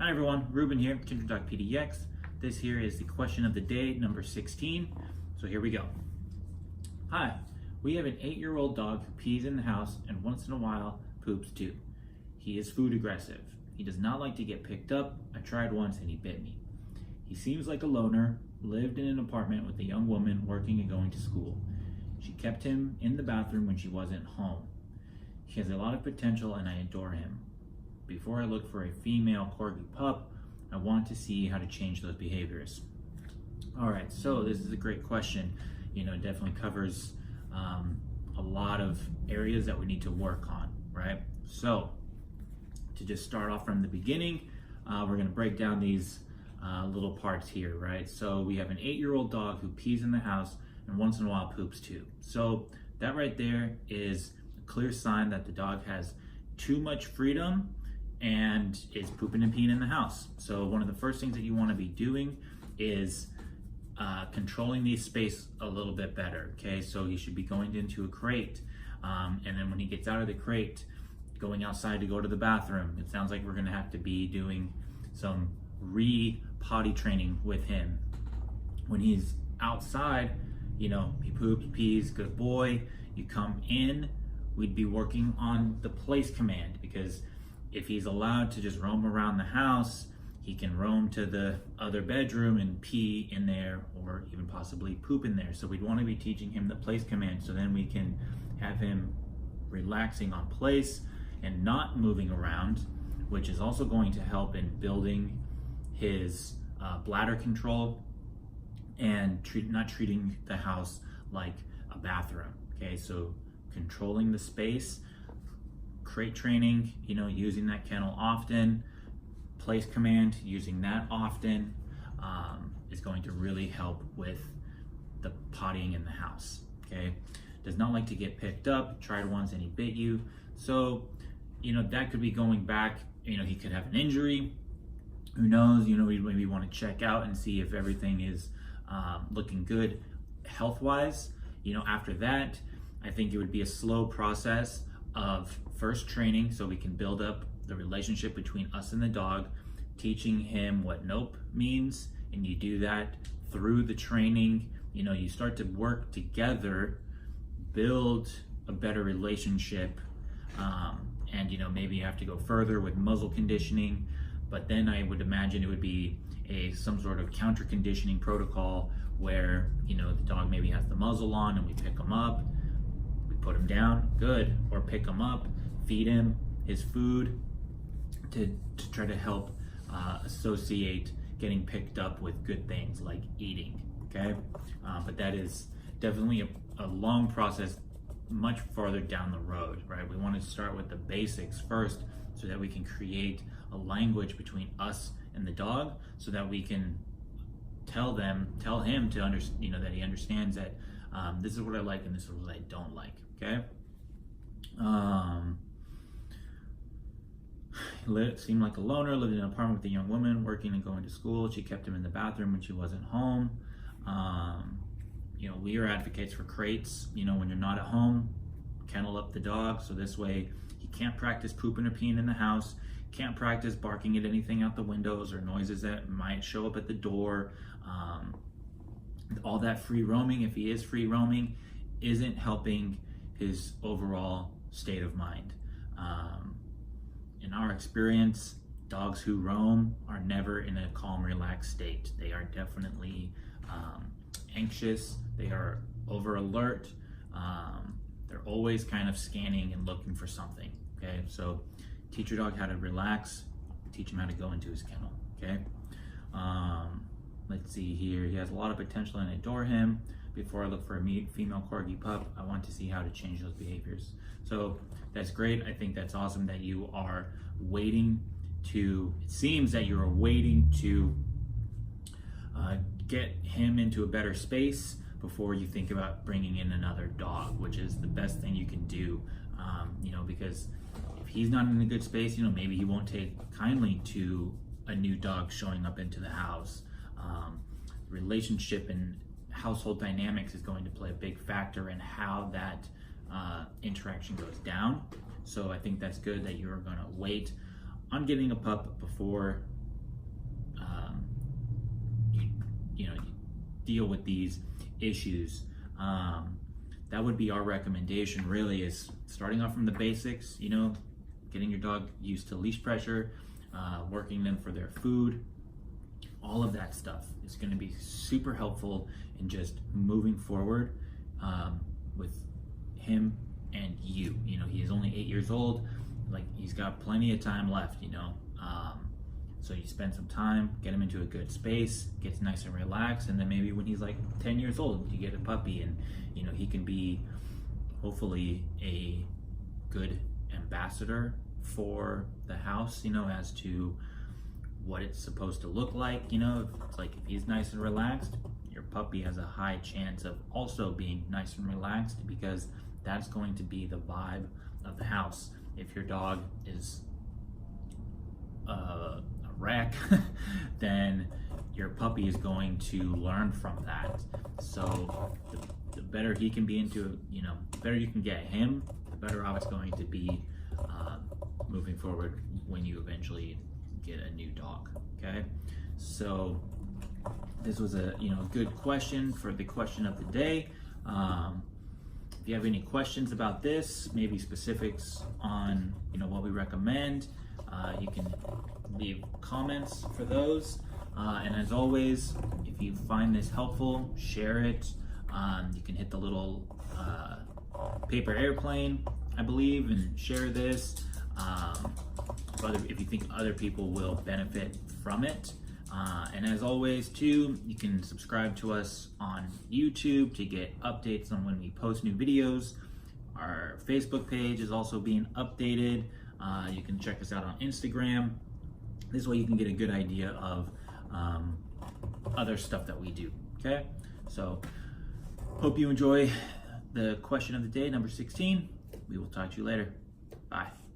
Hi everyone, Ruben here, Ginger Dog PDX. This here is the question of the day, number 16. So here we go. Hi, we have an 8-year-old dog who pees in the house and once in a while poops too. He is food aggressive. He does not like to get picked up. I tried once and he bit me. He seems like a loner, lived in an apartment with a young woman working and going to school. She kept him in the bathroom when she wasn't home. He has a lot of potential and I adore him. Before I look for a female corgi pup, I want to see how to change those behaviors. All right, so this is a great question. It definitely covers a lot of areas that we need to work on, right? So to just start off from the beginning, we're gonna break down these little parts here, right? So we have an 8-year-old dog who pees in the house and once in a while poops too. So that right there is a clear sign that the dog has too much freedom and is pooping and peeing in the house. So one of the first things that you want to be doing is controlling the space a little bit better, okay? So he should be going into a crate, and then when he gets out of the crate, going outside to go to the bathroom. It sounds like we're gonna have to be doing some potty training with him. When he's outside, he poops, pees, good boy. You come in, we'd be working on the place command, because if he's allowed to just roam around the house, he can roam to the other bedroom and pee in there or even possibly poop in there. So we'd want to be teaching him the place command, so then we can have him relaxing on place and not moving around, which is also going to help in building his bladder control and not treating the house like a bathroom. Okay, so controlling the space, crate training, using that kennel often, place command, using that often, is going to really help with the pottying in the house, okay? Does not like to get picked up, tried once and he bit you. So, that could be going back, he could have an injury, who knows, we maybe want to check out and see if everything is looking good health-wise. After that, I think it would be a slow process of first training so we can build up the relationship between us and the dog, teaching him what nope means, and you do that through the training. You start to work together, build a better relationship, and maybe you have to go further with muzzle conditioning, but then I would imagine it would be some sort of counter conditioning protocol where the dog maybe has the muzzle on and we pick him up, put him down, good, or pick him up, feed him his food to try to help associate getting picked up with good things like eating, okay? But that is definitely a long process, much farther down the road, right? We want to start with the basics first so that we can create a language between us and the dog so that we can tell him to understand, that he understands that this is what I like and this is what I don't like, okay? He seemed like a loner, lived in an apartment with a young woman, working and going to school. She kept him in the bathroom when she wasn't home. We are advocates for crates. When you're not at home, kennel up the dog, so this way he can't practice pooping or peeing in the house, can't practice barking at anything out the windows or noises that might show up at the door. All that free roaming, if he is free roaming, isn't helping his overall state of mind. In our experience, dogs who roam are never in a calm, relaxed state. They are definitely anxious. They are over alert. They're always kind of scanning and looking for something, okay? So teach your dog how to relax, teach him how to go into his kennel, okay? Let's see here. He has a lot of potential and I adore him. Before I look for a female corgi pup, I want to see how to change those behaviors. So that's great. I think that's awesome that you are waiting to, it seems that you're waiting to get him into a better space before you think about bringing in another dog, which is the best thing you can do, because if he's not in a good space, maybe he won't take kindly to a new dog showing up into the house. Relationship and household dynamics is going to play a big factor in how that interaction goes down. So I think that's good that you're going to wait on getting a pup before deal with these issues. That would be our recommendation, really, is starting off from the basics, you know, getting your dog used to leash pressure, working them for their food. All of that stuff is going to be super helpful in just moving forward with him and you. You know, he is only 8 years old. Like, he's got plenty of time left, you know. So you spend some time, get him into a good space, gets nice and relaxed, and then maybe when he's like 10 years old, you get a puppy, and you know, he can be hopefully a good ambassador for the house, you know, as to what it's supposed to look like. You know, if it's like, if he's nice and relaxed, your puppy has a high chance of also being nice and relaxed, because that's going to be the vibe of the house. If your dog is a wreck, then your puppy is going to learn from that. So the better he can be into, you know, the better you can get him, the better off it's going to be moving forward when you eventually get a new dog. Okay, so this was a, you know, good question for the question of the day. If you have any questions about this, maybe specifics on, you know, what we recommend, you can leave comments for those. And as always, if you find this helpful, share it. You can hit the little paper airplane, I believe, and share this. If you think other people will benefit from it. And as always, too, you can subscribe to us on YouTube to get updates on when we post new videos. Our Facebook page is also being updated. You can check us out on Instagram. This way you can get a good idea of other stuff that we do. Okay, so hope you enjoy the question of the day, number 16. We will talk to you later. Bye.